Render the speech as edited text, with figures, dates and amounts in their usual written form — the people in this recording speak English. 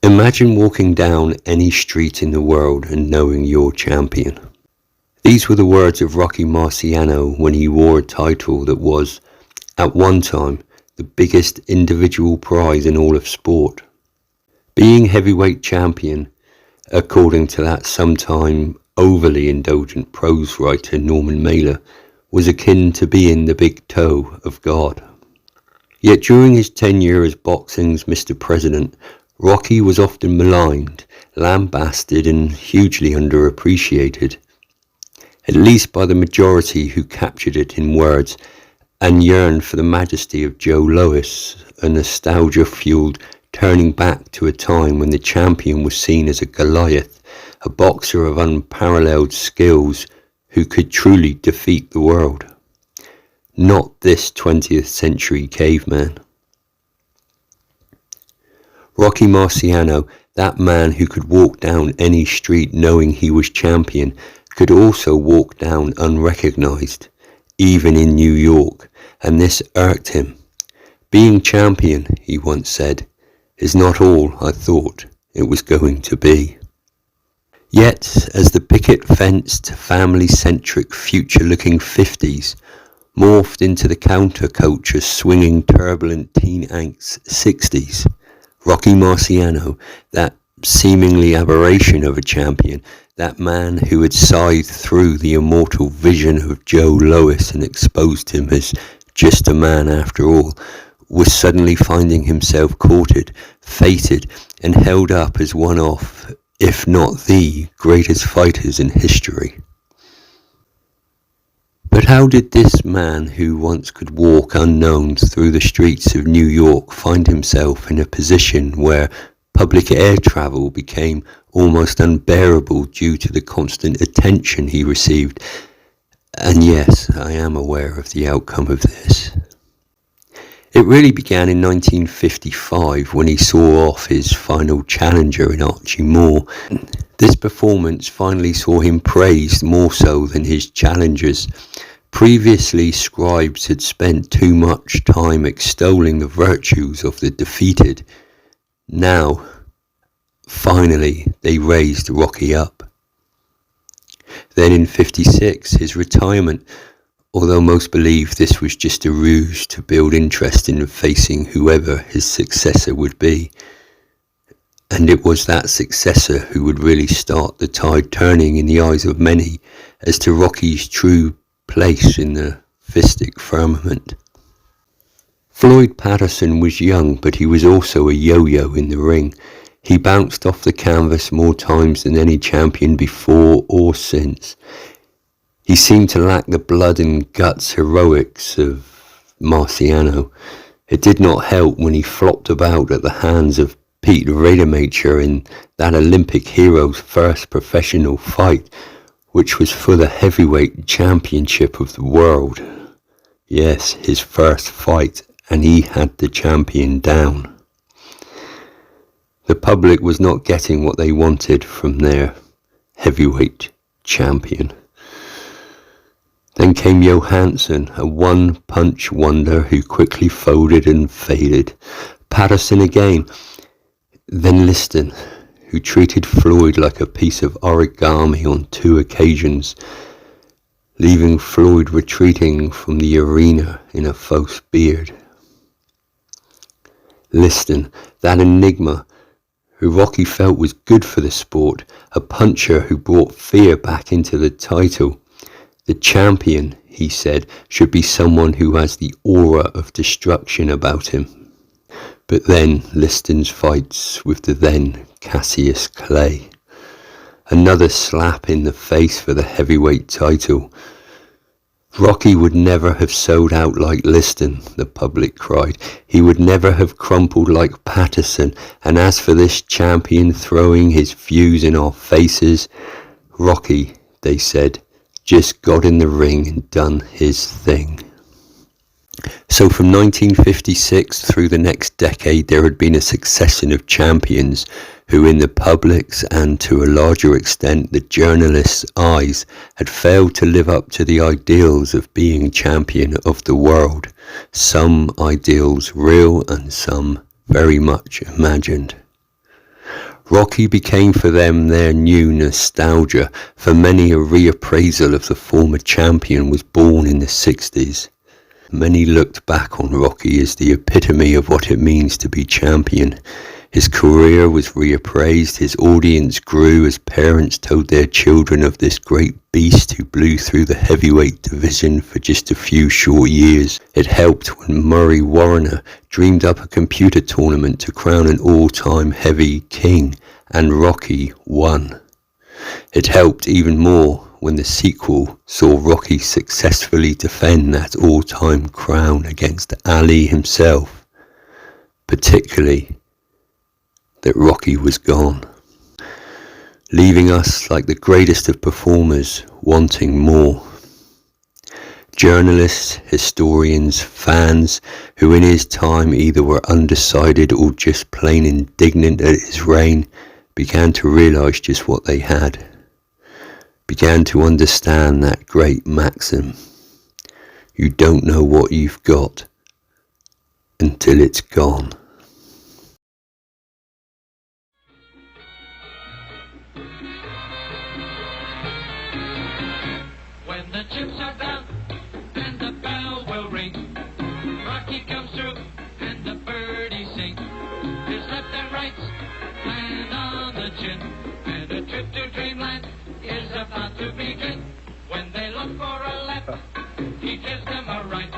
Imagine walking down any street in the world and knowing you're champion. These were the words of Rocky Marciano when he wore a title that was, at one time, the biggest individual prize in all of sport. Being heavyweight champion, according to that sometime overly indulgent prose writer Norman Mailer, was akin to being the big toe of God. Yet during his tenure as boxing's Mr. President, Rocky was often maligned, lambasted and hugely underappreciated, at least by the majority who captured it in words and yearned for the majesty of Joe Louis, a nostalgia-fueled turning back to a time when the champion was seen as a Goliath, a boxer of unparalleled skills who could truly defeat the world. Not this 20th century caveman. Rocky Marciano, that man who could walk down any street knowing he was champion, could also walk down unrecognized, even in New York, and this irked him. Being champion, he once said, is not all I thought it was going to be. Yet, as the picket-fenced, family-centric, future-looking 50s morphed into the counterculture swinging turbulent teen angst 60s, Rocky Marciano, that seemingly aberration of a champion, that man who had scythed through the immortal vision of Joe Louis and exposed him as just a man after all, was suddenly finding himself courted, fated, and held up as one of, if not the greatest fighters in history. But how did this man who once could walk unknown through the streets of New York find himself in a position where public air travel became almost unbearable due to the constant attention he received? And yes, I am aware of the outcome of this. It really began in 1955 when he saw off his final challenger in Archie Moore. This performance finally saw him praised more so than his challengers. Previously, scribes had spent too much time extolling the virtues of the defeated. Now, finally, they raised Rocky up. Then in 56, his retirement, although most believe this was just a ruse to build interest in facing whoever his successor would be. And it was that successor who would really start the tide turning in the eyes of many as to Rocky's true place in the fistic firmament. Floyd Patterson was young, but he was also a yo-yo in the ring. He bounced off the canvas more times than any champion before or since. He seemed to lack the blood and guts heroics of Marciano. It did not help when he flopped about at the hands of Pete Rademacher in that Olympic hero's first professional fight, which was for the heavyweight championship of the world. Yes, his first fight, and he had the champion down. The public was not getting what they wanted from their heavyweight champion. Then came Johansson, a one-punch wonder who quickly folded and faded. Patterson again. Then Liston, who treated Floyd like a piece of origami on 2 occasions, leaving Floyd retreating from the arena in a false beard. Liston, that enigma, who Rocky felt was good for the sport, a puncher who brought fear back into the title. The champion, he said, should be someone who has the aura of destruction about him. But then Liston's fights with the then Cassius Clay. Another slap in the face for the heavyweight title. Rocky would never have sold out like Liston, the public cried. He would never have crumpled like Patterson. And as for this champion throwing his views in our faces, Rocky, they said, just got in the ring and done his thing. So from 1956 through the next decade, there had been a succession of champions who in the public's and to a larger extent the journalists' eyes had failed to live up to the ideals of being champion of the world, some ideals real and some very much imagined. Rocky became for them their new nostalgia. For many, a reappraisal of the former champion was born in the 60s. Many looked back on Rocky as the epitome of what it means to be champion. His career was reappraised, his audience grew as parents told their children of this great beast who blew through the heavyweight division for just a few short years. It helped when Murray Warner dreamed up a computer tournament to crown an all-time heavy king, and Rocky won. It helped even more when the sequel saw Rocky successfully defend that all-time crown against Ali himself, particularly that Rocky was gone, leaving us like the greatest of performers wanting more. Journalists, historians, fans who in his time either were undecided or just plain indignant at his reign began to realize just what they had, began to understand that great maxim: you don't know what you've got until it's gone. When the chips are down and the bell will ring, Rocky comes through and the birdies sing. His left and rights land on the chin, and a trip to dreamland is about to begin. When they look for a left, he gives them a right.